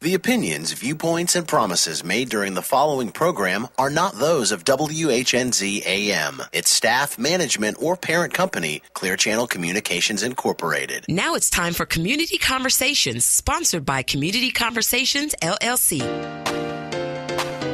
The opinions, viewpoints, and promises made during the following program are not those of WHNZ AM, its staff, management, or parent company, Clear Channel Communications Incorporated. Now it's time for Community Conversations, sponsored by Community Conversations, LLC.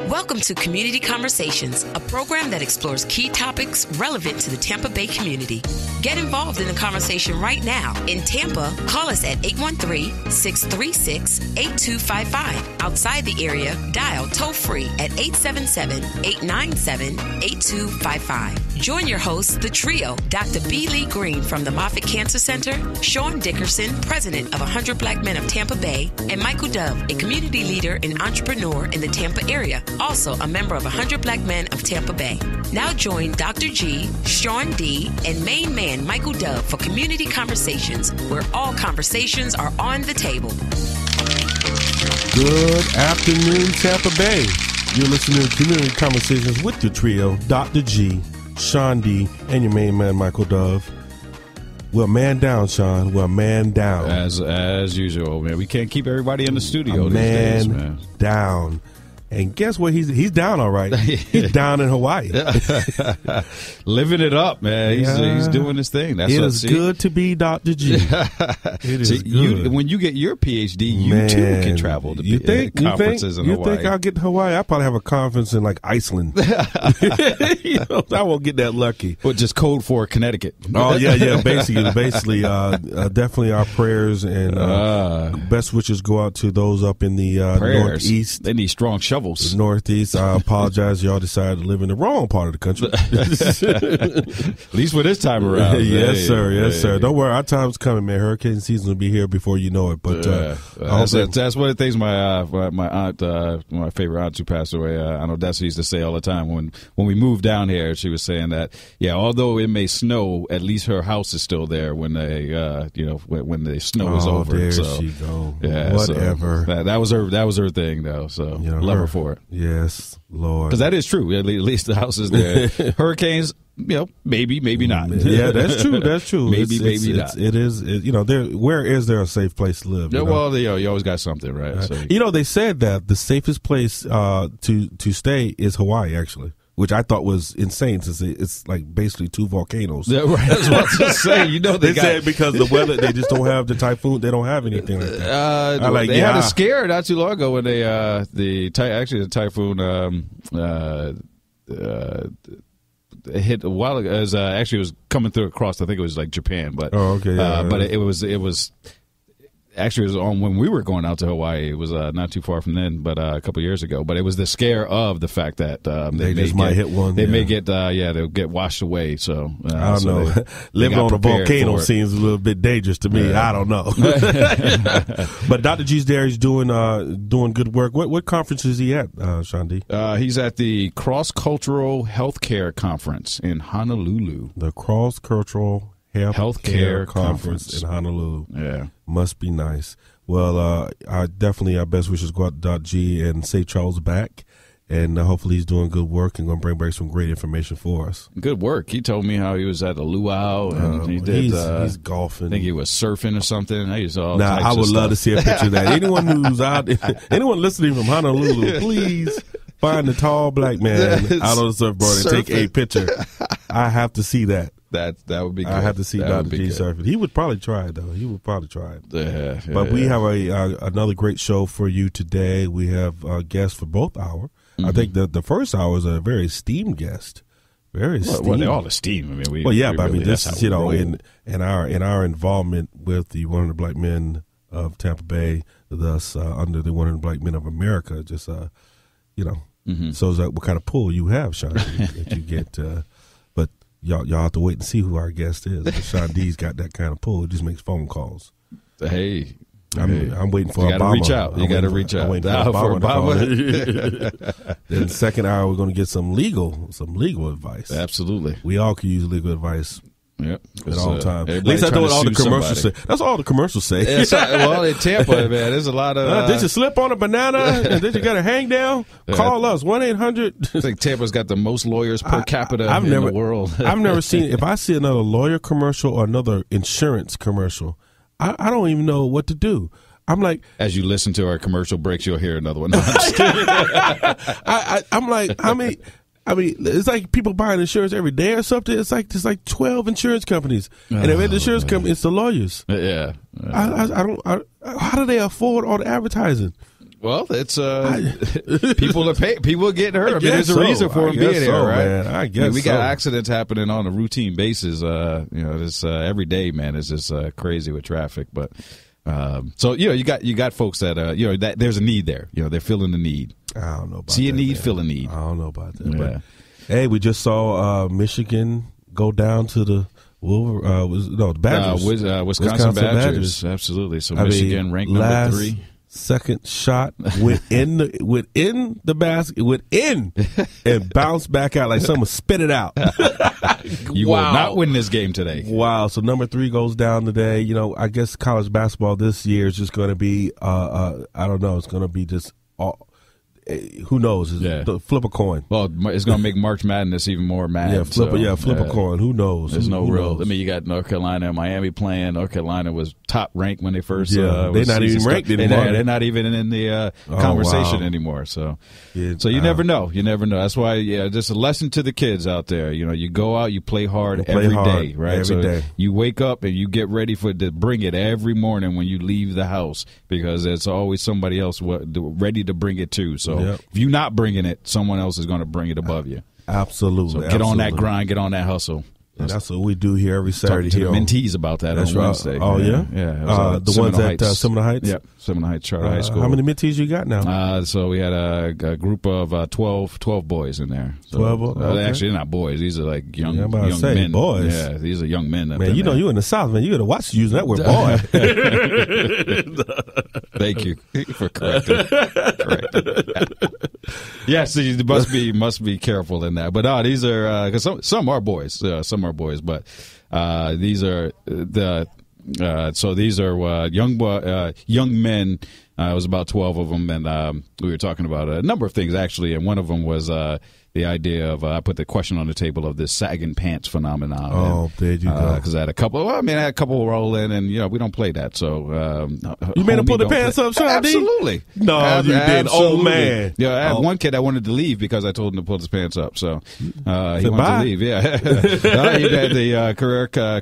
Welcome to Community Conversations, a program that explores key topics relevant to the Tampa Bay community. Get involved in the conversation right now. In Tampa, call us at 813-636-8255. Outside the area, dial toll-free at 877-897-8255. Join your hosts, the trio, Dr. B. Lee Green from the Moffitt Cancer Center, Sean Dickerson, president of 100 Black Men of Tampa Bay, and Michael Dove, a community leader and entrepreneur in the Tampa area, also a member of 100 Black Men of Tampa Bay. Now join Dr. G, Sean D, and main man Michael Dove for Community Conversations, where all conversations are on the table. Good afternoon, Tampa Bay. You're listening to Community Conversations with the trio, Dr. G, Sean D, and your main man Michael Dove. We're man down, Sean. We're man down. As usual, man. We can't keep everybody in the studio these days, man. Down. And guess what? He's down all right. He's down in Hawaii. Living it up, man. He's doing his thing. That's it is good to be Dr. G. It is good. When you get your PhD, you too can travel to conferences in Hawaii. You think I'll get to Hawaii? I'll probably have a conference in like Iceland. I won't get that lucky. But just code for Connecticut. Oh, yeah. Basically, definitely our prayers and best wishes go out to those up in the Northeast. They need strong shovels. The Northeast. I apologize. Y'all decided to live in the wrong part of the country. At least for this time around. Yes, sir. Don't worry. Our time's coming, man. Hurricane season will be here before you know it. But that's one of the things my aunt, my favorite aunt who passed away, Aunt Odessa used to say all the time when we moved down here. She was saying that, although it may snow, at least her house is still there when they, when the snow is over. There so, she go. Yeah, whatever. So that was her thing, though. So love her for it. Yes, Lord. Because that is true. At least the house is there. Hurricanes, maybe not. Yeah, that's true. maybe not. It is. Where is there a safe place to live? Well, you always got something, right? So, they said that the safest place to stay is Hawaii, actually. Which I thought was insane, since it's like basically two volcanoes. Yeah, right. I was about to say, they said because the weather, they just don't have the typhoon. They don't have anything like that. They had a scare not too long ago when they the typhoon hit a while ago. Actually, it was coming through across. I think it was like Japan, but but it was. Actually, it was on when we were going out to Hawaii. It was not too far from then, but a couple of years ago. But it was the scare of the fact that they just might hit one. They may get, they'll get washed away. So I don't know. Living on a volcano seems a little bit dangerous to me. I don't know. But Dr. G's there. He's doing good work. What conference is he at, Sean D? He's at the Cross Cultural Healthcare Conference in Honolulu. The Cross Cultural Healthcare Conference in Honolulu. Yeah. Must be nice. Well, our best wishes go out to Dr. G and safe travels back. And hopefully he's doing good work and going to bring back some great information for us. Good work. He told me how he was at a luau and he did. He's golfing. I think he was surfing or something. I would love to see a picture of that. Anyone who's anyone listening from Honolulu, please find the tall black man out on the surfboard and take a picture. I have to see that. That would be good. I have to see Dr. G surfing. He would probably try it, though. Yeah, but we have another great show for you today. We have guests for both hours. Mm-hmm. I think the first hour is a very esteemed guest. Very esteemed. Well, they're all esteemed. I mean, this is, in our involvement with the 100 Black Men of Tampa Bay, thus under the 100 Black Men of America, just mm-hmm. shows what kind of pull you have, Sean, that you get. But y'all have to wait and see who our guest is. Sean D's got that kind of pull. He just makes phone calls. Hey. I'm waiting for Obama. You got to reach out. You got to reach out. I'm waiting for Obama. Then second hour, we're going to get some legal advice. Absolutely. We all can use legal advice. Yep. At all times. At least I know what all the commercials say. That's all the commercials say. Well, in Tampa, man, there's a lot of. Did you slip on a banana and did you get a hang down? Call us 1-800. I think Tampa's got the most lawyers per capita in the world. I've never seen. If I see another lawyer commercial or another insurance commercial, I don't even know what to do. I'm like, as you listen to our commercial breaks, you'll hear another one. No, I'm just kidding. I'm like, I mean, it's like people buying insurance every day or something. It's like there's like 12 insurance companies, and every insurance company, it's the lawyers. Yeah. How do they afford all the advertising? Well, it's people are paying. People are getting hurt. I mean, there's a reason for them being there, right? Man. I guess we got accidents happening on a routine basis. This every day, man. It's just crazy with traffic. But so you got folks that that there's a need there. They're feeling the need. I don't know about see a that, need, man. feel a need. I don't know about that. Yeah. But, hey, we just saw Michigan go down to the Badgers. Wisconsin Badgers. Absolutely. So Michigan ranked number 3. Second shot within the basket, and bounced back out like someone spit it out. You will not win this game today. Wow. So number 3 goes down today. I guess college basketball this year is just going to be, I don't know. It's going to be just who knows? Flip a coin. Well, it's going to make March Madness even more mad. Yeah, flip a coin. Who knows? There's no who real. knows? I mean, you got North Carolina and Miami playing. North Carolina was top ranked when they first. they're not even ranked anymore. They're not even in the conversation anymore. So, you never know. You never know. That's why, just a lesson to the kids out there. You go out, you play hard every day, right? Every day. You wake up and you get ready to bring it every morning when you leave the house, because there's always somebody else ready to bring it too. So if you're not bringing it, someone else is going to bring it above you. Absolutely. So get on that grind, get on that hustle. And that's what we do here every Saturday. Talking to the mentees about that on Wednesday. Oh, yeah? Yeah. The ones at Seminole Heights? Yep, Seminole Heights Charter High School. How many mentees you got now? So we had a group of 12 boys in there. So, 12? Okay. Actually, they're not boys. These are like young men. Boys. Yeah, these are young men. Man, you in the South, man. You got to watch using that word, boy. Thank you for correcting. Yes, you must be careful in that. But these are because some are boys, but these are these are young men. It was about 12 of them, and we were talking about a number of things actually, and one of them was the idea of I put the question on the table of this sagging pants phenomenon. Oh, there you go. Because I had a couple. Well, I had a couple roll in, and we don't play that. So you made him pull the pants up, Sean D? Absolutely. No, you did, old man. Yeah, I had one kid that wanted to leave because I told him to pull his pants up. So he wanted to leave. Yeah, the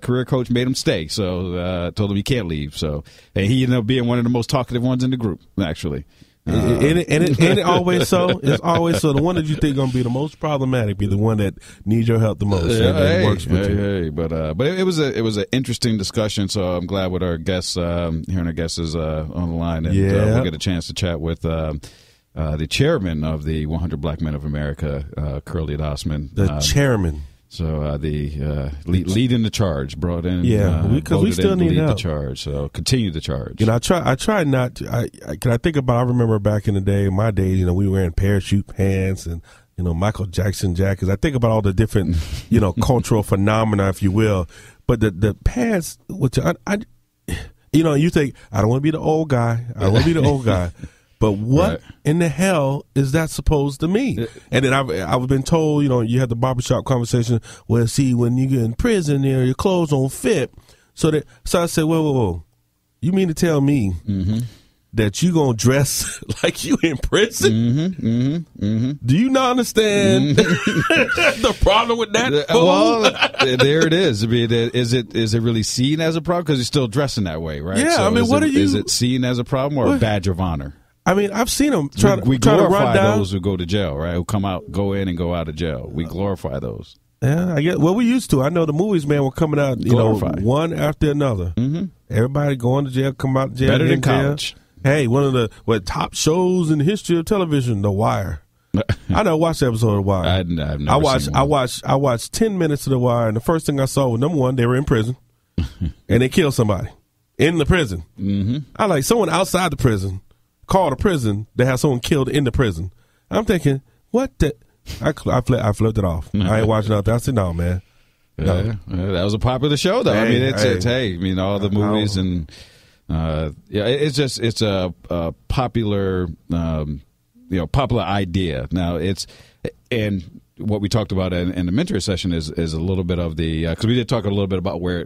career coach made him stay. So told him he can't leave. So and he ended up being one of the most talkative ones in the group, actually. And it always so. It's always so. The one that you think going to be the most problematic be the one that needs your help the most. And works with you. But it was an interesting discussion. So I'm glad with our guests, hearing our guests is on the line, and we'll get a chance to chat with the chairman of the 100 Black Men of America, Curley Dossman. The chairman. So the leading the charge, brought in, because we still need help. The charge. So continue the charge. I try not to. I think about. I remember back in the day, my days. We were wearing parachute pants and Michael Jackson jackets. I think about all the different cultural phenomena, if you will. But the pants, which you think I don't want to be the old guy. I don't want to be the old guy. But what in the hell is that supposed to mean? And then I've been told, you had the barbershop conversation. Well, see, when you get in prison, your clothes don't fit. So I said, whoa. You mean to tell me that you gonna dress like you in prison? Do you not understand the problem with that? Well, there it is. I mean, is it really seen as a problem because you're still dressing that way, right? Yeah. So is it seen as a problem or a badge of honor? I mean, I've seen them try to glorify run down those who go to jail, right? Who go in and go out of jail. We glorify those. Yeah, I guess. Well, we used to. I know the movies, man, were coming out, one after another. Everybody going to jail, come out of jail. Better than college. Hey, one of the top shows in the history of television, The Wire. I never watched the episode of The Wire. I've never seen one. I watched 10 minutes of The Wire, and the first thing I saw was, number one, they were in prison, and they killed somebody in the prison. I like someone outside the prison. Called a prison that has someone killed in the prison. I'm thinking, what the? I flipped it off. I ain't watching nothing. I said, no, man. No. Yeah, that was a popular show, though. Hey, all the movies and it's a popular, popular idea. Now and what we talked about in the mentor session is a little bit of the because we did talk a little bit about where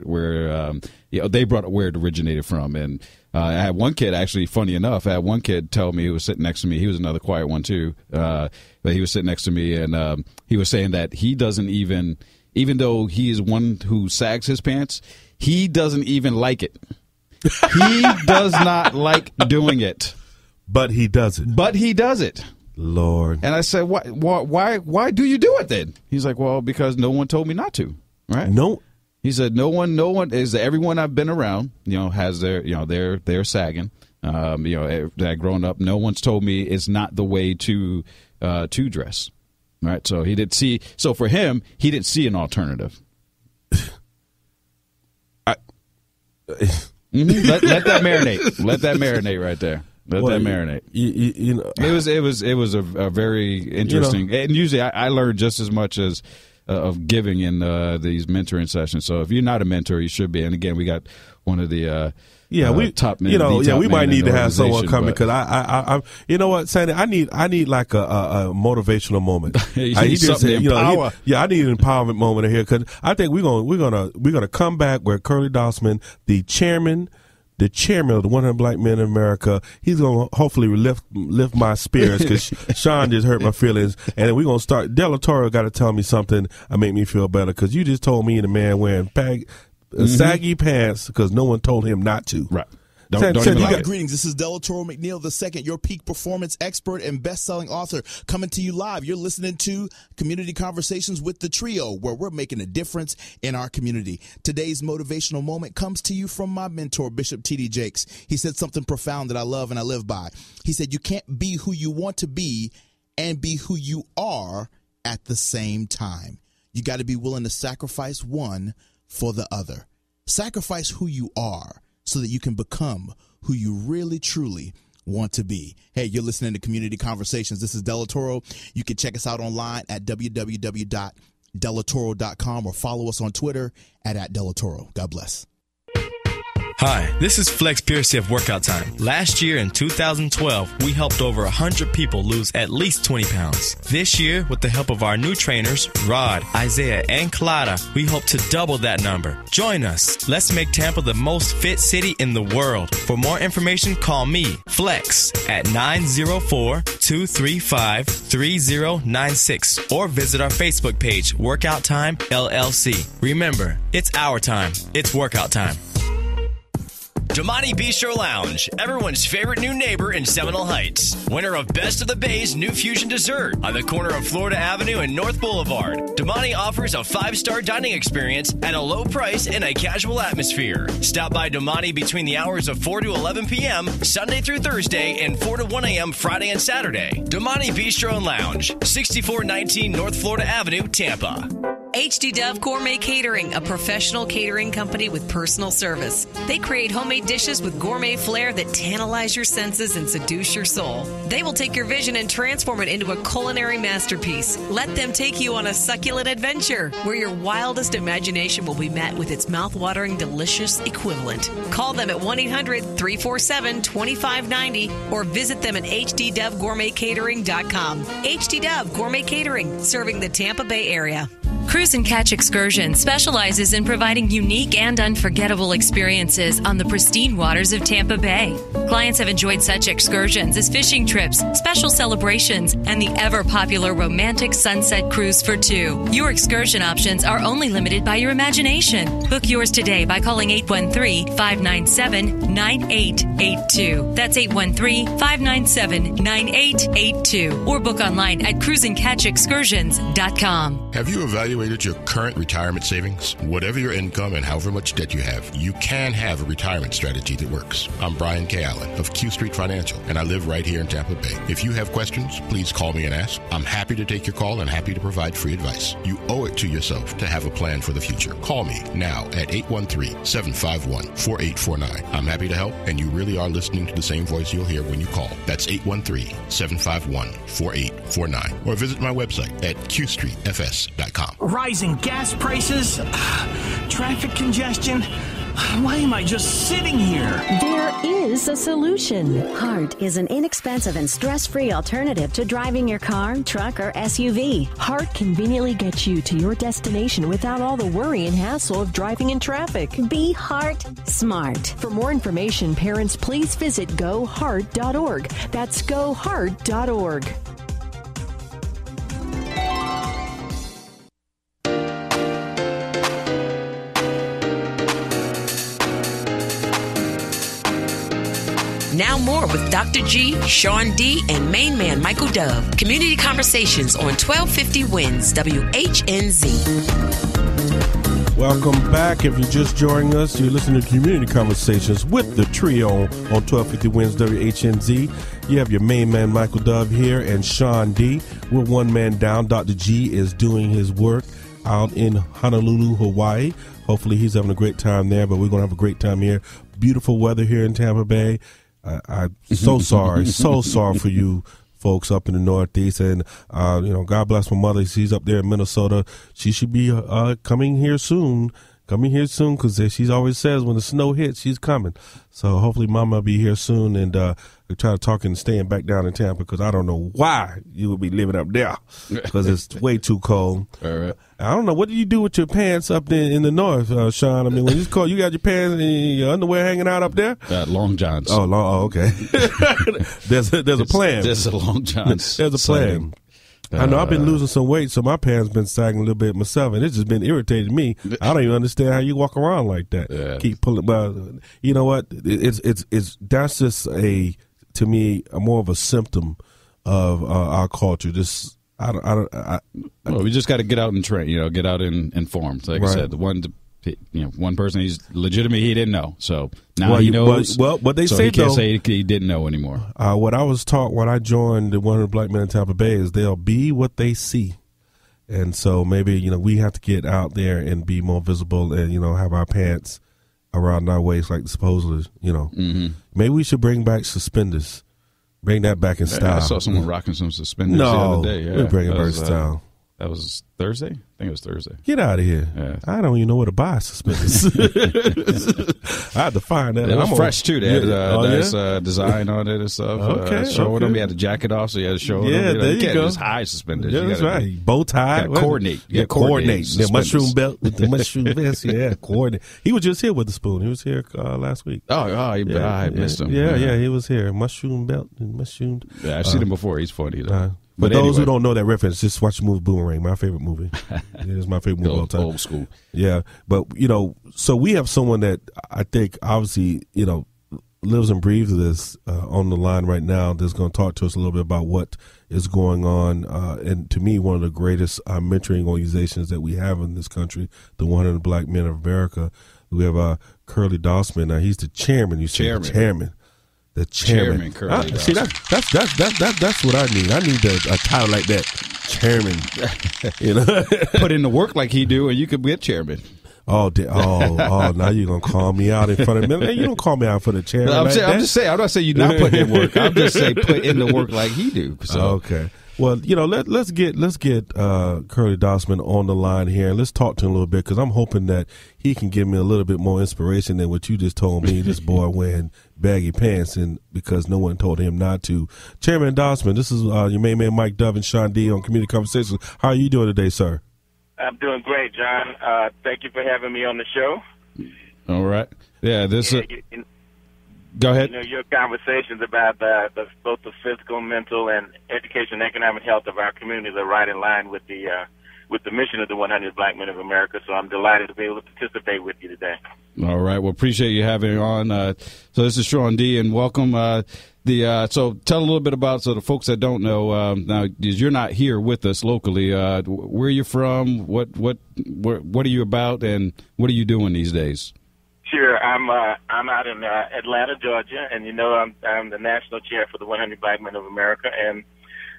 they brought up where it originated from. And I had one kid, actually, funny enough, tell me, who was sitting next to me, he was another quiet one too, but he was sitting next to me, and he was saying that he doesn't even though he is one who sags his pants, he doesn't even like it. He does not like doing it. But he does it. Lord. And I said, why do you do it then? He's like, well, because no one told me not to. Right? No. He said, no one is everyone I've been around, has they're sagging. That growing up, no one's told me it's not the way to dress. Right? So he did see. So for him, he didn't see an alternative. Let that marinate. Let that marinate right there. Let that marinate. It was a very interesting. And usually, I learn just as much as of giving in these mentoring sessions. So if you're not a mentor, you should be. And again, we got one of the top men. We might need to have someone coming because I you know what, Sandy, I need like a motivational moment. I need an empowerment moment here because I think we're gonna come back where Curley Dossman, the chairman of the 100 Black Men in America, he's going to hopefully lift my spirits because Sean just hurt my feelings. And then we're going to start. Del Toro got to tell me something to make me feel better because you just told me the man wearing saggy pants because no one told him not to. Right. Greetings. This is Del Toro McNeil II, your peak performance expert and best-selling author, coming to you live. You're listening to Community Conversations with the Trio, where we're making a difference in our community. Today's motivational moment comes to you from my mentor, Bishop T.D. Jakes. He said something profound that I love and I live by. He said, you can't be who you want to be and be who you are at the same time. You got to be willing to sacrifice one for the other. Sacrifice who you are so that you can become who you really, truly want to be. Hey, you're listening to Community Conversations. This is Del Toro. You can check us out online at www.delatoro.com or follow us on Twitter at Delatoro. God bless. Hi, this is Flex Piercy of Workout Time. Last year in 2012, we helped over 100 people lose at least 20 pounds. This year, with the help of our new trainers, Rod, Isaiah, and Clara, we hope to double that number. Join us. Let's make Tampa the most fit city in the world. For more information, call me, Flex, at 904-235-3096 or visit our Facebook page, Workout Time LLC. Remember, it's our time. It's workout time. Damani Bistro Lounge, everyone's favorite new neighbor in Seminole Heights. Winner of Best of the Bay's new fusion dessert on the corner of Florida Avenue and North Boulevard. Damani offers a 5-star dining experience at a low price and a casual atmosphere. Stop by Damani between the hours of 4 to 11 p.m. Sunday through Thursday and 4 to 1 a.m. Friday and Saturday. Damani Bistro and Lounge, 6419 North Florida Avenue, Tampa. HD Dove Gourmet Catering, a professional catering company with personal service. They create homemade dishes with gourmet flair that tantalize your senses and seduce your soul. They will take your vision and transform it into a culinary masterpiece. Let them take you on a succulent adventure where your wildest imagination will be met with its mouth-watering, delicious equivalent. Call them at 1-800-347-2590 or visit them at hddovegourmetcatering.com. HD Dove Gourmet Catering, serving the Tampa Bay area. Cruise and Catch Excursions specializes in providing unique and unforgettable experiences on the pristine waters of Tampa Bay. Clients have enjoyed such excursions as fishing trips, special celebrations, and the ever-popular romantic sunset cruise for two. Your excursion options are only limited by your imagination. Book yours today by calling 813-597-9882. That's 813-597-9882. Or book online at cruiseandcatchexcursions.com. Have you evaluated your current retirement savings? Whatever your income and however much debt you have, you can have a retirement strategy that works. I'm Brian K. Allen of Q Street Financial, and I live right here in Tampa Bay. If you have questions, please call me and ask. I'm happy to take your call and happy to provide free advice. You owe it to yourself to have a plan for the future. Call me now at 813-751-4849. I'm happy to help, and you really are listening to the same voice you'll hear when you call. That's 813-751-4849. Or visit my website at qstreetfs.com. Rising gas prices, traffic congestion. Why am I just sitting here? There is a solution. HART is an inexpensive and stress-free alternative to driving your car, truck, or SUV. HART conveniently gets you to your destination without all the worry and hassle of driving in traffic. Be HART smart. For more information, parents, please visit GoHeart.org. That's GoHeart.org. Now more with Dr. G, Sean D, and main man Michael Dove. Community Conversations on 1250 WINS WHNZ. Welcome back. If you're just joining us, you're listening to Community Conversations with the trio on 1250 WINS WHNZ. You have your main man Michael Dove here and Sean D. We're one man down. Dr. G is doing his work out in Honolulu, Hawaii. Hopefully he's having a great time there, but we're going to have a great time here. Beautiful weather here in Tampa Bay. I'm so sorry for you folks up in the Northeast. And, God bless my mother. She's up there in Minnesota. She should be coming here soon. Because she always says when the snow hits, she's coming. So hopefully Mama will be here soon. And we try to talk and staying back down in Tampa because I don't know why you would be living up there because it's way too cold. All right. I don't know. What do you do with your pants up there in the north, Sean? I mean, when it's cold, you got your pants and your underwear hanging out up there? Long johns. Oh, okay. There's a plan. There's a long johns. There's a plan. I know I've been losing some weight, so my pants been sagging a little bit myself, and it's just been irritating me. I don't even understand how you walk around like that. Yeah. Keep pulling. But you know what? It's that's just to me more of a symptom of our culture. Just well, we just got to get out and train. Get out and form. Like I said, one person, he's legitimate. He didn't know, so now he knows. What they so say he can't though, say he didn't know anymore. What I was taught when I joined the 100 Black Men in Tampa Bay is they'll be what they see, and so maybe we have to get out there and be more visible, and have our pants around our waist like supposedly. Mm-hmm. Maybe we should bring back suspenders. Bring that back in style. I saw someone rocking some suspenders the other day. Yeah. We're bringing back style. That was Thursday? I think it was Thursday. Get out of here. Yeah. I don't even know where to buy suspenders. I had to find that. It was fresh, too. They had nice design on it and stuff. Okay. Them. He had the jacket off, so you had to show them. There you can't go. just hide suspenders. Yeah, that's right. Bow tie. Coordinate. Coordinate. The mushroom belt with the mushroom vest. Yeah, coordinate. He was just here with the spoon. He was here last week. I missed him. Yeah, he was here. Mushroom belt and mushroom. Yeah, I've seen him before. He's funny, though. But those who don't know that reference, just watch the movie Boomerang, my favorite movie. It's my favorite movie of all time. Old school. Yeah. But, so we have someone that I think obviously, lives and breathes this on the line right now that's going to talk to us a little bit about what is going on. And to me, one of the greatest mentoring organizations that we have in this country, the 100 Black Men of America. We have Curley Dossman. Now, he's the chairman. The chairman. Curley. See, that's what I need. I need a title like that, chairman. Put in the work like he do, and you could be a chairman. Now you're gonna call me out in front of me. You don't call me out for the chairman. I'm just saying. I'm not saying you're not putting in work. I'm just saying put in the work like he do. So. Okay. Well, let's get Curley Dossman on the line here, and let's talk to him a little bit because I'm hoping that he can give me a little bit more inspiration than what you just told me. This boy wearing baggy pants, and because no one told him not to. Chairman Dossman, this is your main man Mike Dove and Sean D on Community Conversations. How are you doing today, sir? I'm doing great, John. Thank you for having me on the show. All right. Yeah. Go ahead. Your conversations about both the physical, mental, and education and economic health of our communities are right in line with the mission of the 100 Black Men of America. So I'm delighted to be able to participate with you today. All right. Well, appreciate you having me on. So this is Sean D, and welcome. So tell a little bit about the folks that don't know. Now, you're not here with us locally. Where are you from? What are you about, and what are you doing these days? Sure, I'm out in Atlanta, Georgia, and I'm the national chair for the 100 Black Men of America. And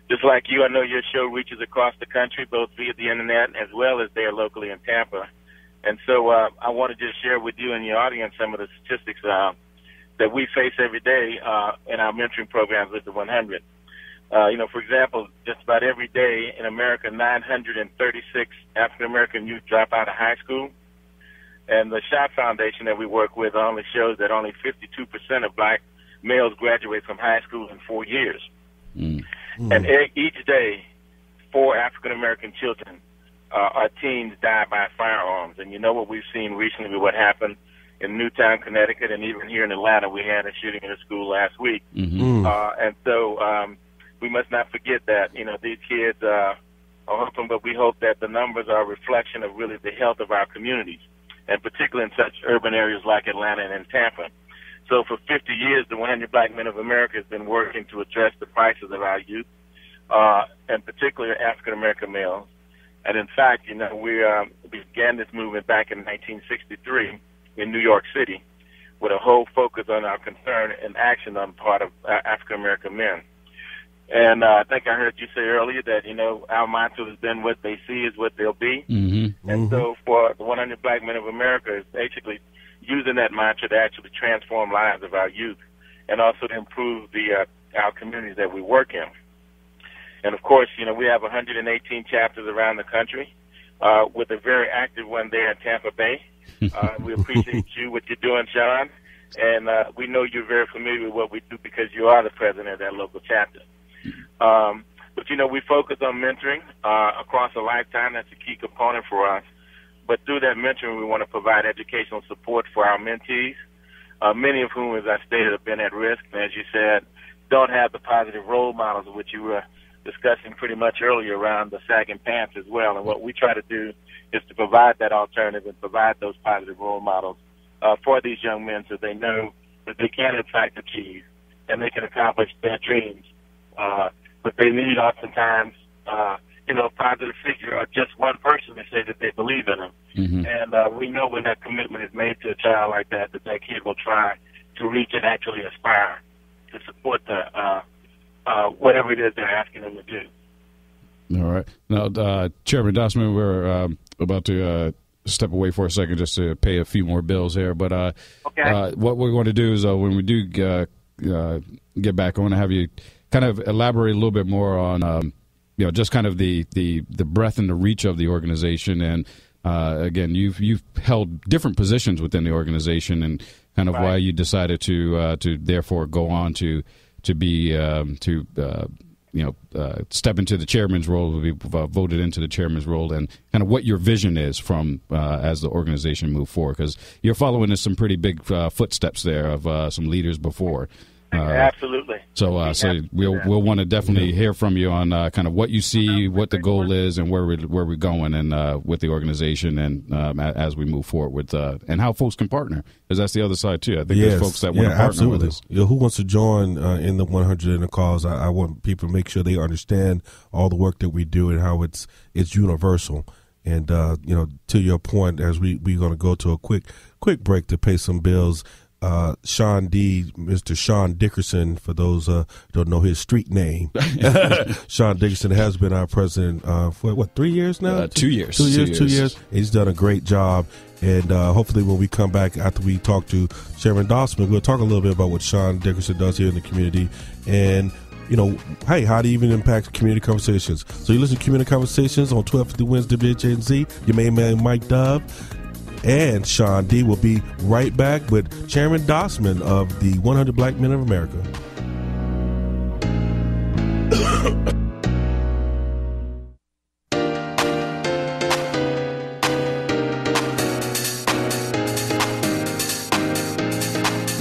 just like you, I know your show reaches across the country, both via the internet as well as there locally in Tampa. And so I want to just share with you and your audience some of the statistics that we face every day in our mentoring programs with the 100. For example, just about every day in America, 936 African American youth drop out of high school. And the SHOT Foundation that we work with only shows that only 52% of black males graduate from high school in 4 years. And each day, 4 African-American children or teens die by firearms. And you know what we've seen recently with what happened in Newtown, Connecticut, and even here in Atlanta, we had a shooting in a school last week. And so we must not forget that, these kids are hoping, but we hope that the numbers are a reflection of really the health of our communities, and particularly in such urban areas like Atlanta and in Tampa. So for 50 years, the 100 Black Men of America has been working to address the prices of our youth, and particularly African-American males. And in fact, we began this movement back in 1963 in New York City with a whole focus on our concern and action on the part of African-American men. And I think I heard you say earlier that, our motto has been what they see is what they'll be. And so for the 100 Black Men of America is basically using that mantra to actually transform lives of our youth and also to improve our communities that we work in. And, of course, we have 118 chapters around the country with a very active one there in Tampa Bay. We appreciate what you're doing, Sean. And we know you're very familiar with what we do because you are the president of that local chapter. But, we focus on mentoring across a lifetime. That's a key component for us. But through that mentoring, we want to provide educational support for our mentees, many of whom, as I stated, have been at risk. And as you said, don't have the positive role models, which you were discussing pretty much earlier around the sagging pants as well. And what we try to do is to provide that alternative and provide those positive role models for these young men so they know that they can, in fact, achieve and they can accomplish their dreams. But they need oftentimes, a positive figure or just one person to say that they believe in them. And we know when that commitment is made to a child like that, that kid will try to reach and actually aspire to support whatever it is they're asking them to do. All right. Now, Chairman Dossman, we're about to step away for a second just to pay a few more bills here. But what we're going to do is when we do get back, I want to have you kind of elaborate a little bit more on, just kind of the breadth and the reach of the organization. And, again, you've held different positions within the organization and kind of why you decided to therefore go on to be step into the chairman's role, to be voted into the chairman's role, and kind of what your vision is from as the organization move forward, because you're following in some pretty big footsteps there of some leaders before. Absolutely. So we'll want to definitely hear from you on kind of what you see, what the goal is, and where we're going, and with the organization, and as we move forward with and how folks can partner, because that's the other side too. I think there's folks that want to partner with us. Who wants to join in the 100 in the cause? I want people to make sure they understand all the work that we do and how it's universal. And to your point, as we're going to go to a quick break to pay some bills. Mr. Sean Dickerson, for those who don't know his street name, Sean Dickerson has been our president for 3 years now? 2 years. 2 years. 2 years. He's done a great job. And hopefully when we come back after we talk to Chairman Dossman, we'll talk a little bit about what Sean Dickerson does here in the community. And, hey, how do you even impact community conversations? So you listen to Community Conversations on 1250 Wins WHNZ. Your main man, Mike Dove. And Sean D will be right back with Chairman Dossman of the 100 Black Men of America.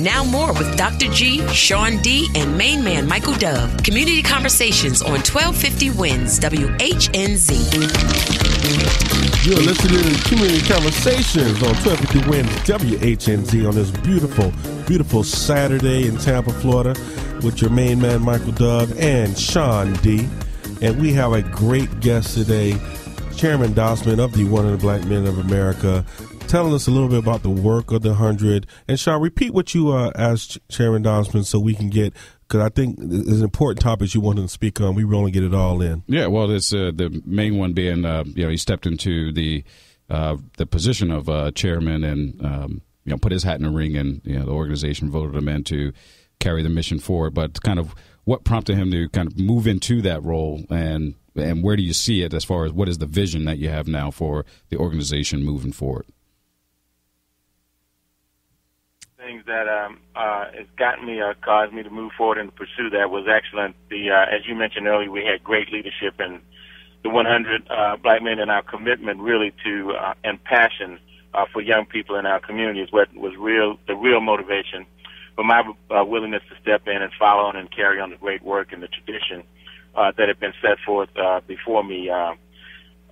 Now more with Dr. G, Sean D, and main man Michael Dove. Community Conversations on 1250 Wins WHNZ. You're listening to Community Conversations on 1250 Wins WHNZ on this beautiful, beautiful Saturday in Tampa, Florida, with your main man Michael Dove and Sean D. And we have a great guest today, Chairman Dossman of the 100 Black Men of America, telling us a little bit about the work of the 100. And Sean, repeat what you asked Chairman Dossman so we can get, because I think it's important topics you wanted to speak on. We will only get it all in. Yeah, well, it's the main one being, he stepped into the position of chairman and, put his hat in the ring, and, the organization voted him in to carry the mission forward. But kind of what prompted him to kind of move into that role, and where do you see it as far as what is the vision that you have now for the organization moving forward? things that has gotten me, caused me to move forward and pursue that was excellent. As you mentioned earlier, we had great leadership in the 100 Black Men, and our commitment really to and passion for young people in our community is what was the real motivation for my willingness to step in and follow on and carry on the great work and the tradition that had been set forth before me.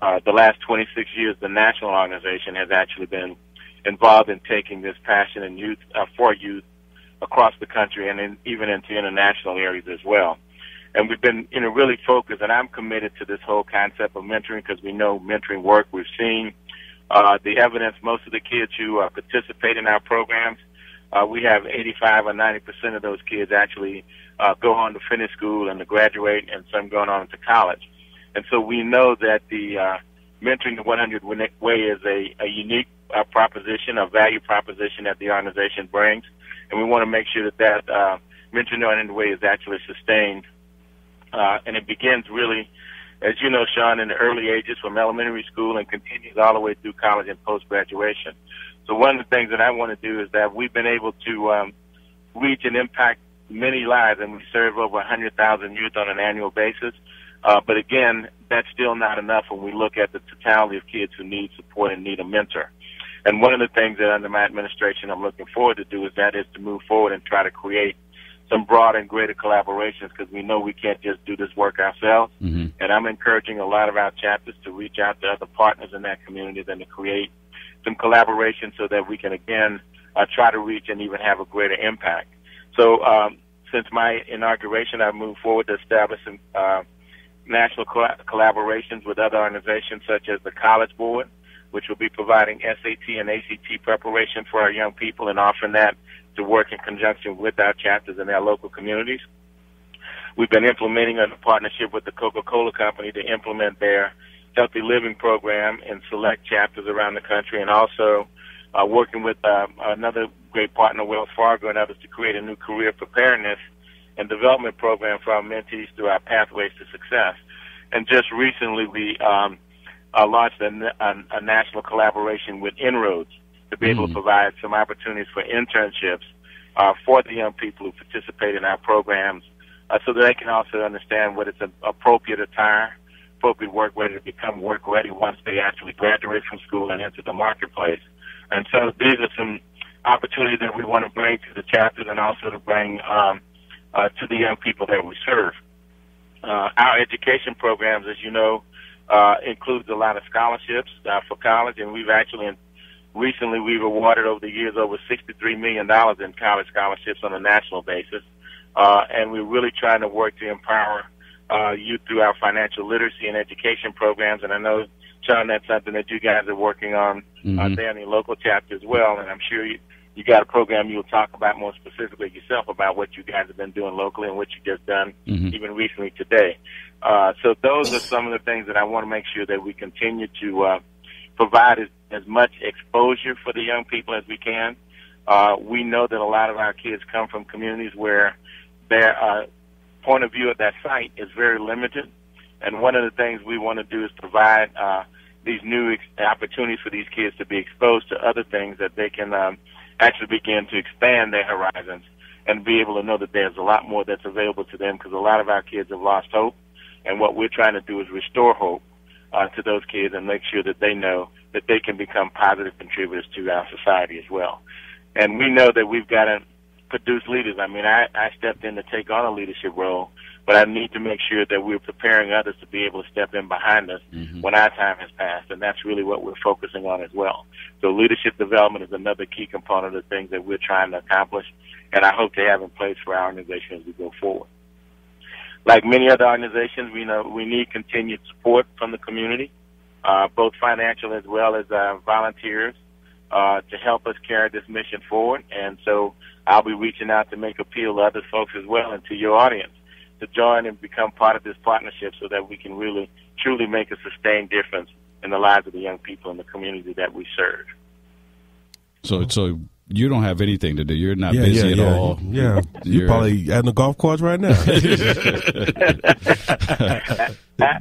The last 26 years, the national organization has actually been involved in taking this passion and youth for youth across the country and even into international areas as well. And we've been, really focused, and I'm committed to this whole concept of mentoring because we know mentoring work. We've seen the evidence. Most of the kids who participate in our programs, we have 85 or 90% of those kids actually go on to finish school and to graduate, and some going on to college. And so we know that the Mentoring the 100 Way is a unique proposition, a value proposition that the organization brings, and we want to make sure that Mentoring the 100 Way is actually sustained. And it begins really, as you know, Sean, in the early ages from elementary school and continues all the way through college and post-graduation. So one of the things that I want to do is that we've been able to reach and impact many lives, and we serve over 100,000 youth on an annual basis. But again, that's still not enough when we look at the totality of kids who need support and need a mentor. And one of the things that under my administration I'm looking forward to do is to move forward and try to create some broad and greater collaborations because we know we can't just do this work ourselves. Mm-hmm. And I'm encouraging a lot of our chapters to reach out to other partners in that community and to create some collaboration so that we can, again, try to reach and even have a greater impact. So since my inauguration, I've moved forward to establish some national collaborations with other organizations such as the College Board, which will be providing SAT and ACT preparation for our young people and offering that to work in conjunction with our chapters in our local communities. We've been implementing a partnership with the Coca-Cola Company to implement their healthy living program in select chapters around the country, and also working with another great partner, Wells Fargo, and others to create a new career preparedness and development program for our mentees through our Pathways to Success. And just recently, we launched a national collaboration with Inroads to be able to provide some opportunities for internships for the young people who participate in our programs so that they can also understand what is an appropriate attire, appropriate work ready to become work ready once they actually graduate from school and enter the marketplace. And so these are some opportunities that we want to bring to the chapters and also to bring to the young people that we serve. Our education programs, as you know, includes a lot of scholarships for college, and we've actually recently we've awarded over the years over $63 million in college scholarships on a national basis, and we're really trying to work to empower youth through our financial literacy and education programs. And I know, Sean, that's something that you guys are working on there in the local chapter as well, and I'm sure you got a program you'll talk about more specifically yourself about what you guys have been doing locally and what you just done even recently today. So those are some of the things that I want to make sure that we continue to provide as much exposure for the young people as we can. We know that a lot of our kids come from communities where their point of view of that site is very limited. And one of the things we want to do is provide these new opportunities for these kids to be exposed to other things that they can actually begin to expand their horizons and be able to know that there's a lot more that's available to them, because a lot of our kids have lost hope. And what we're trying to do is restore hope to those kids and make sure that they know that they can become positive contributors to our society as well. And we know that we've got to produce leaders. I mean, I stepped in to take on a leadership role, but I need to make sure that we're preparing others to be able to step in behind us when our time has passed, and that's really what we're focusing on as well. So leadership development is another key component of the things that we're trying to accomplish, and I hope to have in place for our organization as we go forward. Like many other organizations, we know we need continued support from the community, both financial as well as volunteers, to help us carry this mission forward. And so I'll be reaching out to make appeal to other folks as well and to your audience to join and become part of this partnership so that we can really, truly make a sustained difference in the lives of the young people in the community that we serve. So you don't have anything to do. You're not busy at all. Yeah, you're probably at the golf course right now.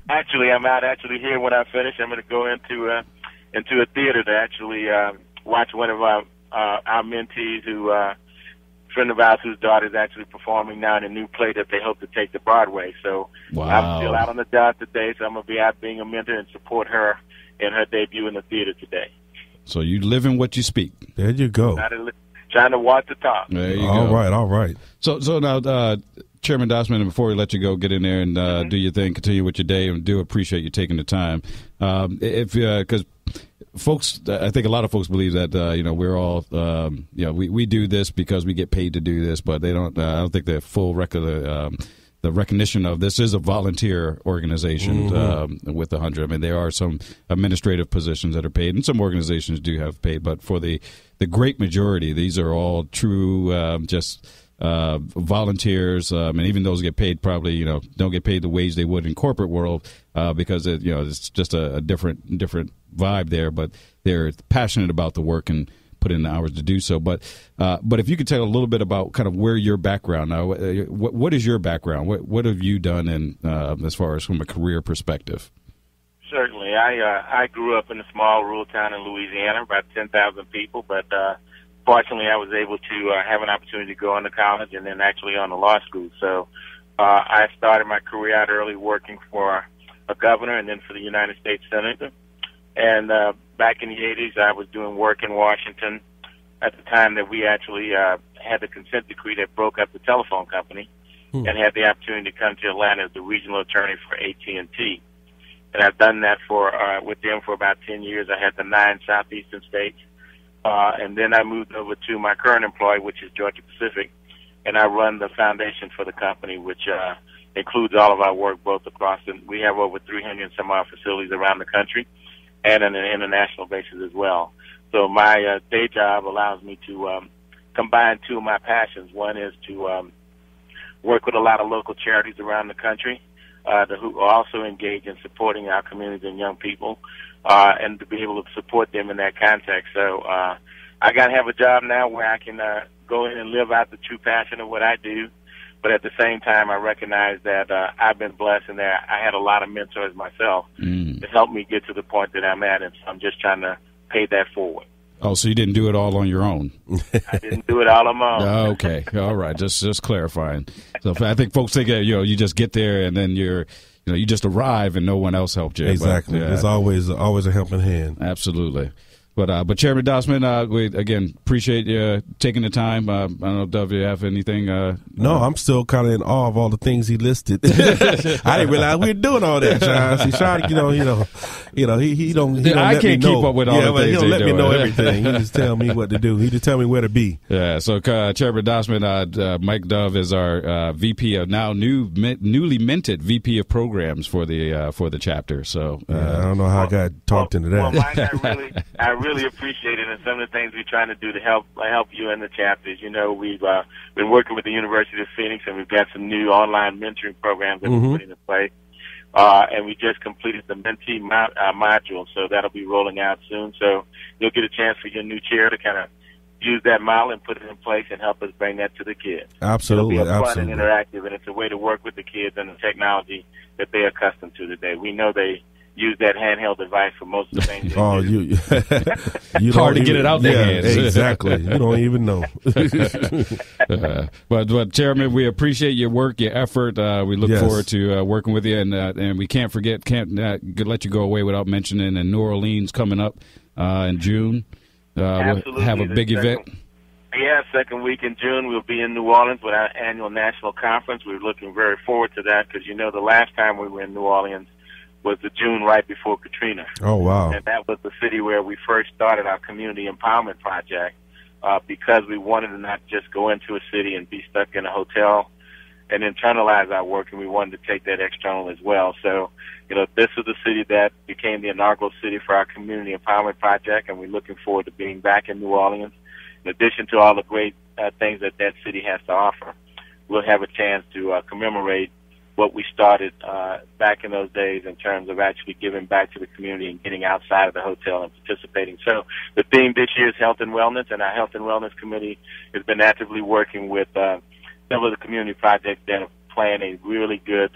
Actually, I'm out here when I finish. I'm going to go into a theater to actually watch one of our our mentees who, a friend of ours whose daughter is actually performing now in a new play that they hope to take to Broadway. So I'm still out on the job today, so I'm going to be out being a mentor and support her in her debut in the theater today. So you live in what you speak. There you go. Trying to walk the talk. There you go. All right. So now, Chairman Dossman, before we let you go, get in there and do your thing, continue with your day, and do appreciate you taking the time. Because folks, I think a lot of folks believe that we're all we do this because we get paid to do this, but they don't. I don't think the full the recognition of this is a volunteer organization with 100. I mean, there are some administrative positions that are paid, and some organizations do have paid, but for the great majority, these are all true volunteers, and even those get paid probably don't get paid the wage they would in corporate world because it's just a different vibe there, but they're passionate about the work and put in the hours to do so. But if you could tell a little bit about kind of where your background now, what is your background? What have you done in as far as from a career perspective? Certainly, I grew up in a small rural town in Louisiana, about 10,000 people, but fortunately, I was able to have an opportunity to go on to college and then actually on to law school. So I started my career out early working for a governor and then for the United States Senator. And back in the 80s, I was doing work in Washington at the time that we actually had the consent decree that broke up the telephone company and had the opportunity to come to Atlanta as the regional attorney for AT&T. And I've done that with them for about 10 years. I had the 9 southeastern states. And then I moved over to my current employer, which is Georgia Pacific, and I run the foundation for the company, which includes all of our work both across. We have over 300 and some odd facilities around the country and on an international basis as well. So my day job allows me to combine two of my passions. One is to work with a lot of local charities around the country who also engage in supporting our communities and young people, and to be able to support them in that context. So I got to have a job now where I can go in and live out the true passion of what I do. But at the same time, I recognize that I've been blessed and that I had a lot of mentors myself to help me get to the point that I'm at, and so I'm just trying to pay that forward. Oh, so you didn't do it all on your own? I didn't do it all on my own. Okay, all right, just clarifying. So I think folks think you just get there and then you just arrive and no one else helped you. Exactly. But, there's always a helping hand. Absolutely. But Chairman Dossman, we again appreciate you taking the time. I don't know, Dove, do you have anything? No, I'm still kind of in awe of all the things he listed. I didn't realize we were doing all that, Sean. See, Sean, he don't. I can't keep up with all the things. He don't let me know everything. He just tell me what to do. He just tell me where to be. Yeah. So Chairman Dossman, Mike Dove is our VP of now newly minted VP of programs for the chapter. So I don't know how I got talked into that. Well, Mike, I really appreciate it, and some of the things we're trying to do to help you in the chapters. We've been working with the University of Phoenix, and we've got some new online mentoring programs that we're putting in place. And we just completed the mentee module, so that'll be rolling out soon. So you'll get a chance for your new chair to kind of use that model and put it in place and help us bring that to the kids. Absolutely, It'll be fun absolutely. and interactive, and it's a way to work with the kids and the technology that they're accustomed to today. We know they use that handheld device for most of the things. You hard to get it out their hands. Exactly. You don't even know. But Chairman, we appreciate your work, your effort. We look forward to working with you, and we can't let you go away without mentioning in New Orleans coming up in June. We'll have a big event. Yeah, second week in June, we'll be in New Orleans with our annual national conference. We're looking very forward to that because, the last time we were in New Orleans was the June right before Katrina. Oh, wow. And that was the city where we first started our community empowerment project because we wanted to not just go into a city and be stuck in a hotel and internalize our work, and we wanted to take that external as well. So, this is the city that became the inaugural city for our community empowerment project, and we're looking forward to being back in New Orleans. In addition to all the great things that city has to offer, we'll have a chance to commemorate what we started back in those days in terms of actually giving back to the community and getting outside of the hotel and participating. So the theme this year is health and wellness, and our health and wellness committee has been actively working with some of the community projects that are playing a really good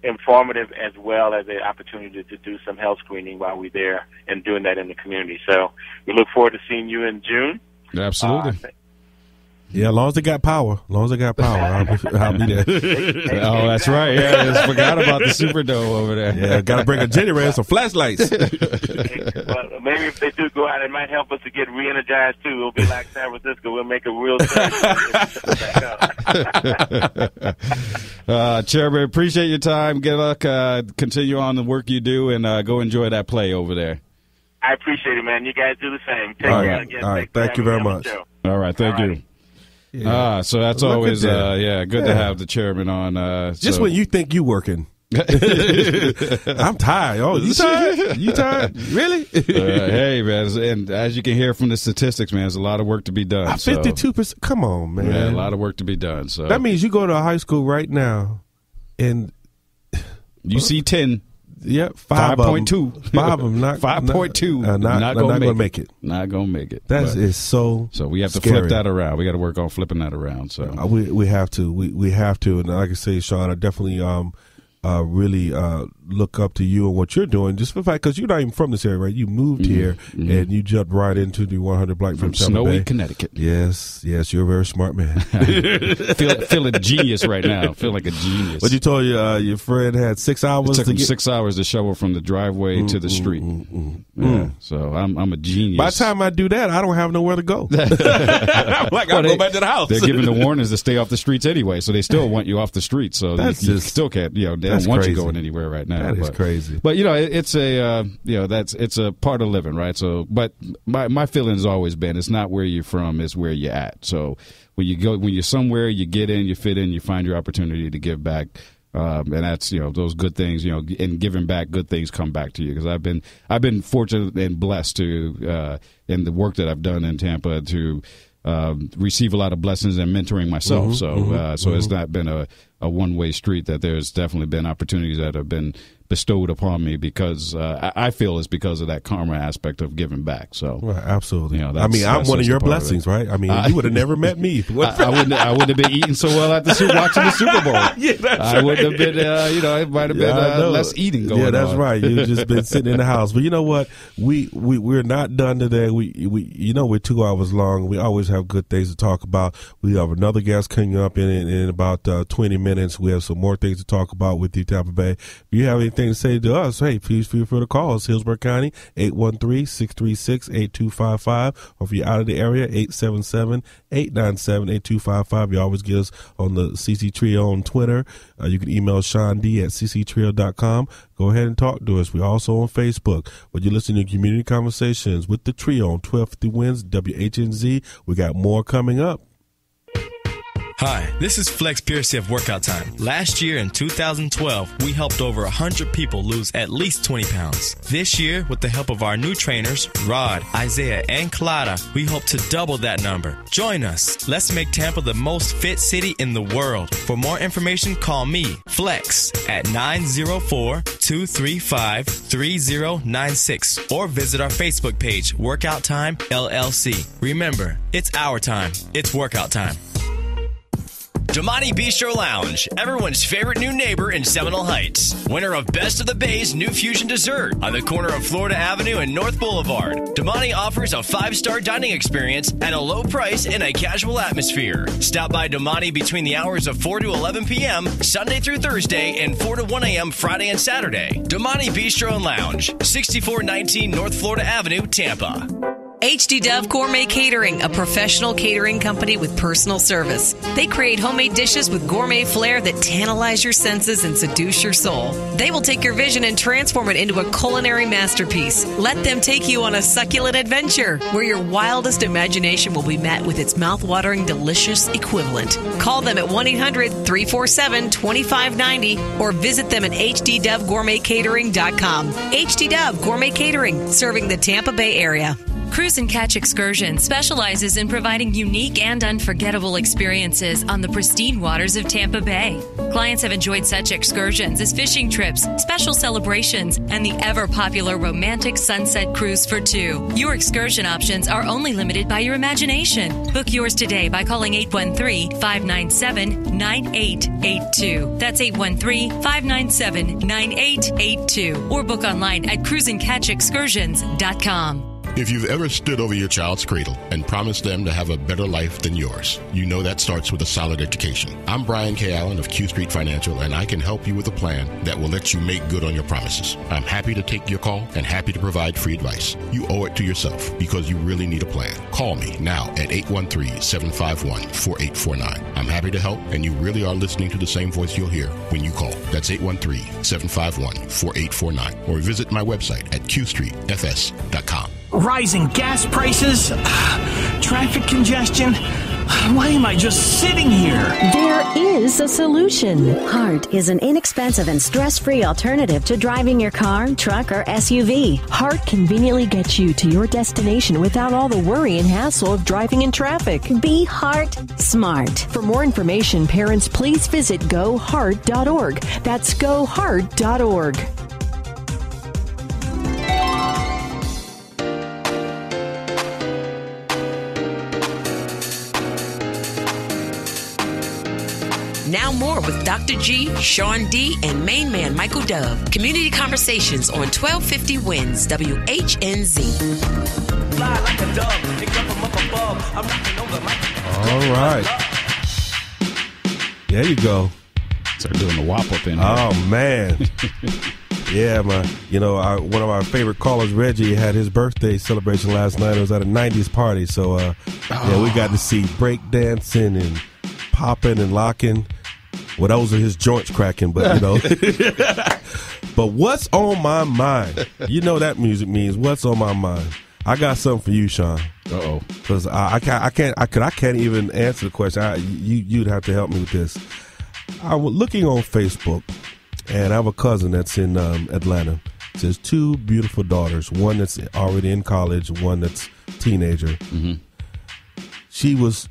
informative as well as an opportunity to do some health screening while we're there and doing that in the community. So we look forward to seeing you in June. Absolutely. Yeah, as long as they got power. I'll be there. Oh, that's right. Yeah, I just forgot about the Superdome over there. Yeah, got to bring a generator and some flashlights. Well, maybe if they do go out, it might help us to get re-energized, too. It'll be like San Francisco. We'll make a real Chairman, appreciate your time. Good luck. Continue on the work you do, and go enjoy that play over there. I appreciate it, man. You guys do the same. Take All care right. again. All right. Thank you very much. All right. Thank you. Yeah. So that's Look always at that. good to have the chairman on. Just when you think you working. I'm tired. Oh, you tired? You tired? Really? Hey, man, and as you can hear from the statistics, man, there's a lot of work to be done. 52%. Come on, man. Yeah, a lot of work to be done. So that means you go to a high school right now, and you see 10. Yep, 5.2. 5 of them not 5.2. Not going to make it. Not going to make it. That is so. So we have to scary. flip that around. We got to work on flipping that around. So we have to. We have to. And like I say, Sean, I definitely really look up to you and what you're doing. Just for the fact, because you're not even from this area, right? You moved here and you jumped right into the 100 Black from snowy Connecticut. Yes, you're a very smart man. feel a genius right now. Feel like a genius. But you told your friend had 6 hours. It took him 6 hours to shovel from the driveway to the street. Yeah, so I'm a genius. By the time I do that, I don't have nowhere to go. I'm like, I'll go back to the house. They're giving the warnings to stay off the streets anyway, so they still want you off the street. So you still can't. They don't want you going anywhere right now. That is crazy. But it's a it's a part of living, right? So, but my feeling has always been it's not where you're from, it's where you're at. So when you're somewhere, you get in, you fit in, you find your opportunity to give back. And that's those good things, and giving back, good things come back to you. Because I've been fortunate and blessed to in the work that I've done in Tampa to receive a lot of blessings and mentoring myself. So it's not been a one-way street. That there's definitely been opportunities that have been bestowed upon me because I feel it's because of that karma aspect of giving back. So well, absolutely. I'm one of your blessings, right? I mean, you would have never met me. I wouldn't have been eating so well at watching the Super Bowl. Yeah, that's I wouldn't have been. It might have been less eating going on. Yeah, that's right. You've just been sitting in the house. But you know what? We're not done today. We're 2 hours long. We always have good things to talk about. We have another guest coming up in about 20 minutes. We have some more things to talk about with you, Tampa Bay. If you have anything to say to us, hey, please feel free to call us. Hillsborough County, 813-636-8255. Or if you're out of the area, 877-897-8255. You always get us on the CC Trio on Twitter. You can email Sean D at cctrio.com. Go ahead and talk to us. We're also on Facebook. But you're listening to Community Conversations with the Trio on 1250 Wins WHNZ. We got more coming up. Hi, this is Flex Piercy of Workout Time. Last year in 2012, we helped over 100 people lose at least 20 pounds. This year, with the help of our new trainers, Rod, Isaiah, and Clara, we hope to double that number. Join us. Let's make Tampa the most fit city in the world. For more information, call me, Flex, at 904-235-3096 or visit our Facebook page, Workout Time LLC. Remember, it's our time. It's workout time. Damani Bistro Lounge, everyone's favorite new neighbor in Seminole Heights. Winner of Best of the Bay's new fusion dessert on the corner of Florida Avenue and North Boulevard. Damani offers a 5-star dining experience at a low price in a casual atmosphere. Stop by Damani between the hours of 4 to 11 p.m. Sunday through Thursday and 4 to 1 a.m. Friday and Saturday. Damani Bistro and Lounge, 6419 North Florida Avenue, Tampa. HD Dove Gourmet Catering, a professional catering company with personal service. They create homemade dishes with gourmet flair that tantalize your senses and seduce your soul. They will take your vision and transform it into a culinary masterpiece. Let them take you on a succulent adventure where your wildest imagination will be met with its mouth-watering, delicious equivalent. Call them at 1-800-347-2590 or visit them at hddovegourmetcatering.com. HD Dove Gourmet Catering, serving the Tampa Bay area. Cruise and Catch Excursions specializes in providing unique and unforgettable experiences on the pristine waters of Tampa Bay. Clients have enjoyed such excursions as fishing trips, special celebrations, and the ever-popular romantic sunset cruise for two. Your excursion options are only limited by your imagination. Book yours today by calling 813-597-9882. That's 813-597-9882. Or book online at cruiseandcatchexcursions.com. If you've ever stood over your child's cradle and promised them to have a better life than yours, you know that starts with a solid education. I'm Brian K. Allen of Q Street Financial, and I can help you with a plan that will let you make good on your promises. I'm happy to take your call and happy to provide free advice. You owe it to yourself because you really need a plan. Call me now at 813-751-4849. I'm happy to help, and you really are listening to the same voice you'll hear when you call. That's 813-751-4849. Or visit my website at qstreetfs.com. Rising gas prices, traffic congestion. Why am I just sitting here? There is a solution. HART is an inexpensive and stress-free alternative to driving your car, truck, or SUV. HART conveniently gets you to your destination without all the worry and hassle of driving in traffic. Be HART smart. For more information, parents, please visit GoHeart.org. That's GoHeart.org. Now more with Dr. G, Sean D, and main man Michael Dove. Community Conversations on 1250 WINS WHNZ. Fly like a dove, they come from up above. I'm rocking over my... All right. There you go. Start doing the wop up in here. Oh, man. Yeah, man. You know, one of our favorite callers, Reggie, had his birthday celebration last night. It was at a 90s party. So, yeah, we got to see break dancing and popping and locking. Well, those are his joints cracking, but, you know. But what's on my mind? You know that music means what's on my mind. I got something for you, Sean. Uh-oh. Because I can't even answer the question. You'd have to help me with this. I was looking on Facebook, and I have a cousin that's in Atlanta. It says two beautiful daughters, one that's already in college, one that's teenager. Mm-hmm. She was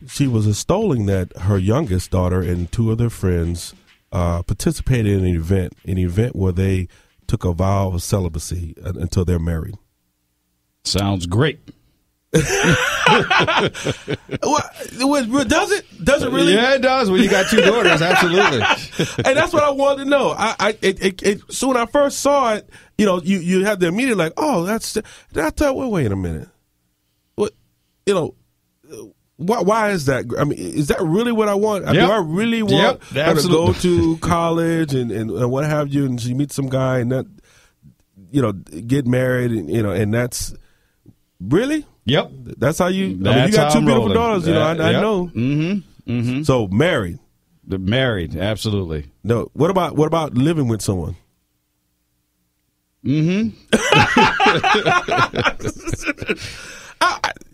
extolling that her youngest daughter and two of their friends participated in an event where they took a vow of celibacy until they're married. Sounds great. Does it? Does it really? Yeah, it does. When you got two daughters, absolutely. And that's what I wanted to know. So when I first saw it, you know, you have the immediate like, oh, that's. I thought, well, wait a minute. What, you know. Why is that? I mean, is that really what I want? Yep. Do I really want her to go to college and what have you, and she meets some guy and that, you know, get married and, you know, and that's really? Yep. That's how you, I mean, you got two beautiful daughters, you know, I know. Mm-hmm. Mm-hmm. So married. Married, absolutely. No, what about living with someone? Mm-hmm.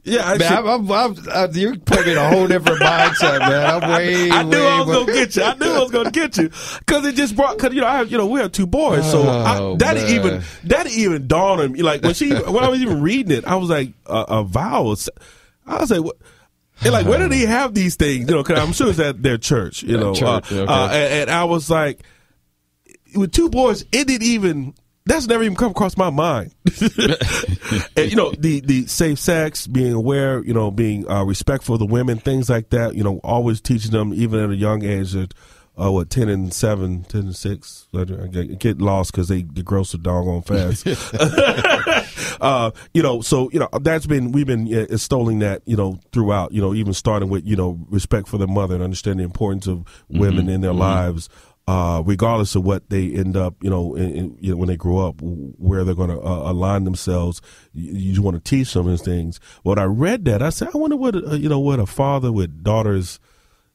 Yeah, you put me in a whole different mindset, man. I knew I was gonna get you because it just brought. Cause we have two boys, so that even dawned on me. Like when I was even reading it, I was like a vow. I was like, what? And like, where do they have these things? You know, because I'm sure it's at their church. You know, okay. And I was like, with two boys, it didn't even. That's never even come across my mind. And, you know, the safe sex, being aware, you know, being respectful of the women, things like that, you know, always teaching them, even at a young age, at 10 and 7, 10 and 6. I get lost because they grow so doggone fast. You know, so, you know, we've been extolling that, you know, throughout, you know, even starting with, you know, respect for their mother and understand the importance of women in their lives. Regardless of what they end up, you know, when they grow up, where they're going to align themselves, you just want to teach them these things. When I read that, I said, I wonder what a father with daughters,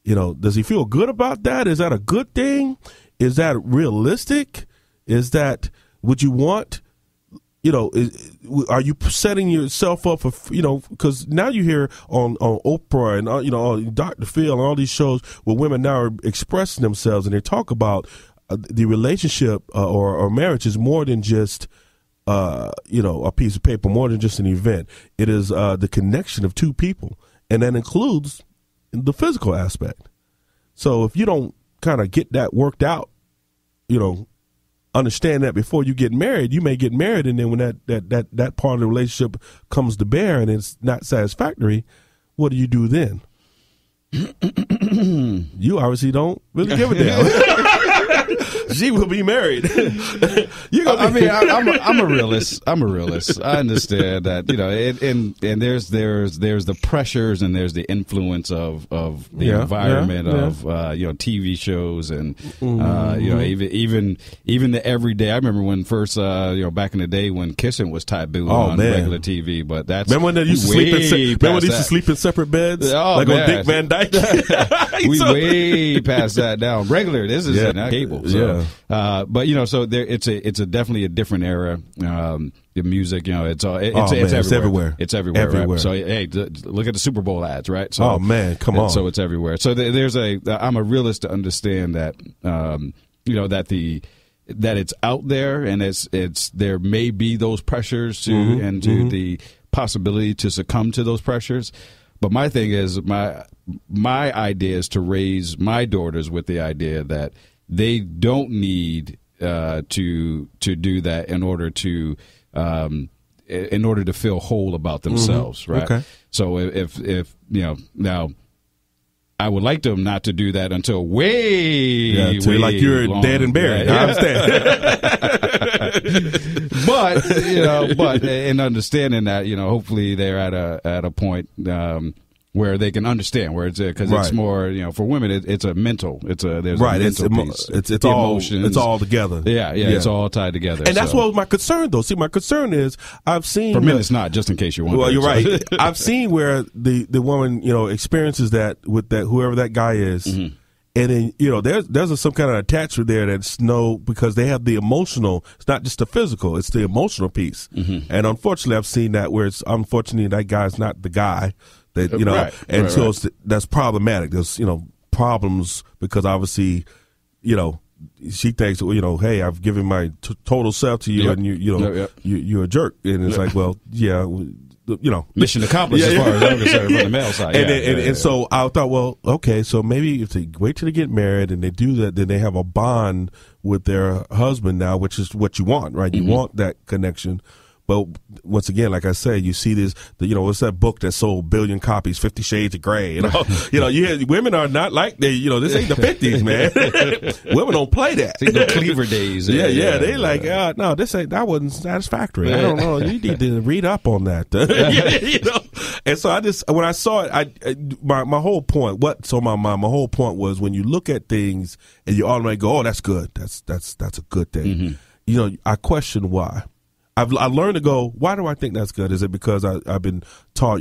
you know, does he feel good about that? Is that a good thing? Is that realistic? Would you want? You know, are you setting yourself up for, you know, because now you hear on Oprah and, you know, Dr. Phil and all these shows where women now are expressing themselves and they talk about the relationship or marriage is more than just a piece of paper, more than just an event. It is the connection of two people, and that includes the physical aspect. So if you don't kind of get that worked out, understand that before you get married, you may get married, and then when that part of the relationship comes to bear and it's not satisfactory, what do you do then? You obviously don't really give a damn. She will be married. I'm a realist. I understand that, and there's the pressures and there's the influence of the environment of TV shows and even the everyday. I remember when first back in the day when kissing was taboo on regular TV, but that's remember when they used to sleep in separate beds on Dick Van Dyke. We way past that now. Regular, this is not cable. So, but so there, it's a definitely a different era. The music, it's everywhere. It's everywhere. Right? So hey, look at the Super Bowl ads, right? So, come on. So it's everywhere. So I'm a realist to understand that, that it's out there and it's there may be those pressures to the possibility to succumb to those pressures. But my thing is my idea is to raise my daughters with the idea that they don't need to do that in order to feel whole about themselves, right? Okay. So if now I would like them not to do that until way like you're dead and buried. I understand. but in understanding that, hopefully they're at a point where they can understand where it's because it's more for women it's a mental there's a mental piece. It's all emotions. It's all together. Yeah, it's all tied together. And that's what was my concern though. See, my concern is I've seen for men it's not, just in case you're wondering. Well, you're right. I've seen where the woman experiences that with that whoever that guy is. Mm-hmm. And then, there's some kind of attachment there that's because they have the emotional. It's not just the physical; it's the emotional piece. Mm-hmm. And unfortunately, I've seen that where it's unfortunately that guy's not the guy that that's problematic. There's problems because obviously, she thinks hey, I've given my total self to you, and you're a jerk, and it's like, well, mission accomplished as far as I'm concerned from the male side. And so I thought, well, okay, so maybe if they wait till they get married and they do that, then they have a bond with their husband now, which is what you want, right? Mm-hmm. You want that connection. But once again, like I said, you see this, what's that book that sold 1 billion copies, 50 Shades of Grey? Women are not like this ain't the 50s, man. Women don't play that. See the Cleaver days. Yeah. They like, no, that wasn't satisfactory. I don't know. You need to read up on that. And so when I saw it, my whole point, what's on my mind, my whole point was when you look at things and you automatically go, oh, that's good. That's a good thing. Mm-hmm. I question why. I learned to go, why do I think that's good? Is it because I've been taught,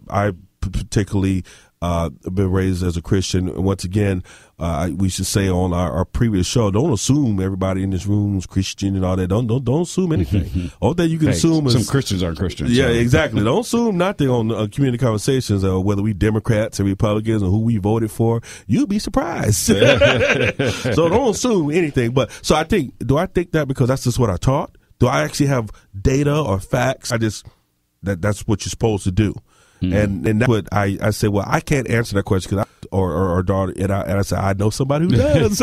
I particularly been raised as a Christian. And once again, we should say on our previous show, don't assume everybody in this room is Christian and all that. Don't assume anything. All that you can assume is some Christians aren't Christians. Yeah, exactly. Don't assume nothing on community conversations or whether we Democrats or Republicans or who we voted for. You'll be surprised. So don't assume anything. But do I think that because that's just what I taught? Do I actually have data or facts? That's what you're supposed to do. Mm-hmm. And that's what I say, well, I can't answer that question because or daughter, and I say, I know somebody who does.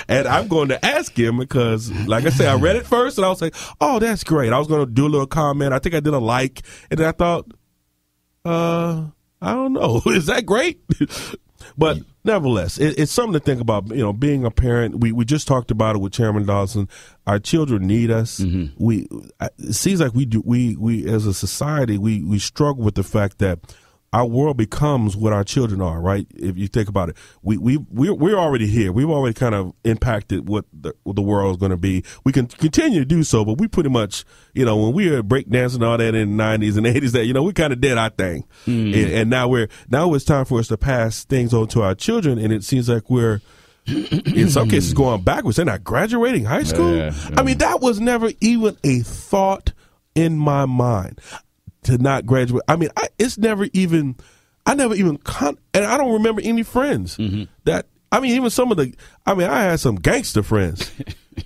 And I'm going to ask him because, like I said, I read it first and I was like, oh, that's great. I was going to do a little comment. I think I did a like. And then I thought, I don't know. Is that great? But nevertheless, it's something to think about. Being a parent, we just talked about it with Chairman Dawson. Our children need us. Mm-hmm. It seems like we as a society we struggle with the fact that our world becomes what our children are. Right? If you think about it, we're already here. We've already kind of impacted what the world is going to be. We can continue to do so, but we pretty much, when we were breakdancing and all that in the 90s and 80s, that we kind of did our thing, and now it's time for us to pass things on to our children, and it seems like we're in some cases going backwards. They're not graduating high school. Yeah. I mean, that was never even a thought in my mind. To not graduate. I mean, I never even, and I don't remember any friends that, even some of I had some gangster friends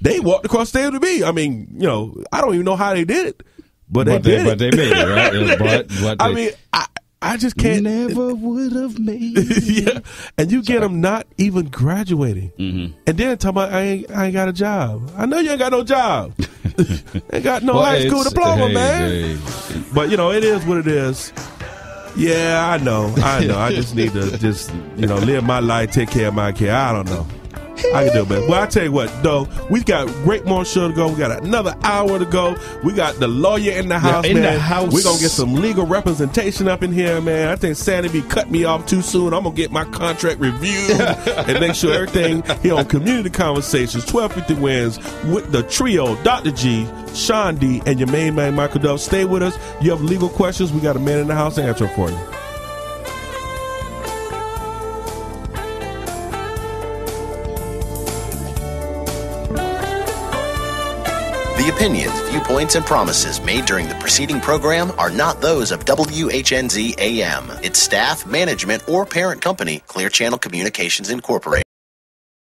They walked across the stage with me. I mean, you know, I don't even know how they did it, but they did it. But they made it, right? I mean, I just can't. Never would have made it. Yeah, and you get them not even graduating, and then talking about I ain't got a job. I know you ain't got no job. Ain't got no high school diploma, man. But you know, it is what it is. Yeah, I know. I just need to live my life, take care of my kid. I don't know. I can do it better. Well, I tell you what, though, we got great more show to go. We got another hour to go. We got the lawyer in the house, man. We're going to get some legal representation up in here, man. I think Sandy B cut me off too soon. I'm going to get my contract reviewed and make sure everything here on Community Conversations, 1250 Wins, with the trio, Dr. G, Sean D, and your main man, Michael Dove. Stay with us. You have legal questions, we got a man in the house answering for you. The opinions, viewpoints, and promises made during the preceding program are not those of WHNZ AM, its staff, management, or parent company, Clear Channel Communications Incorporated.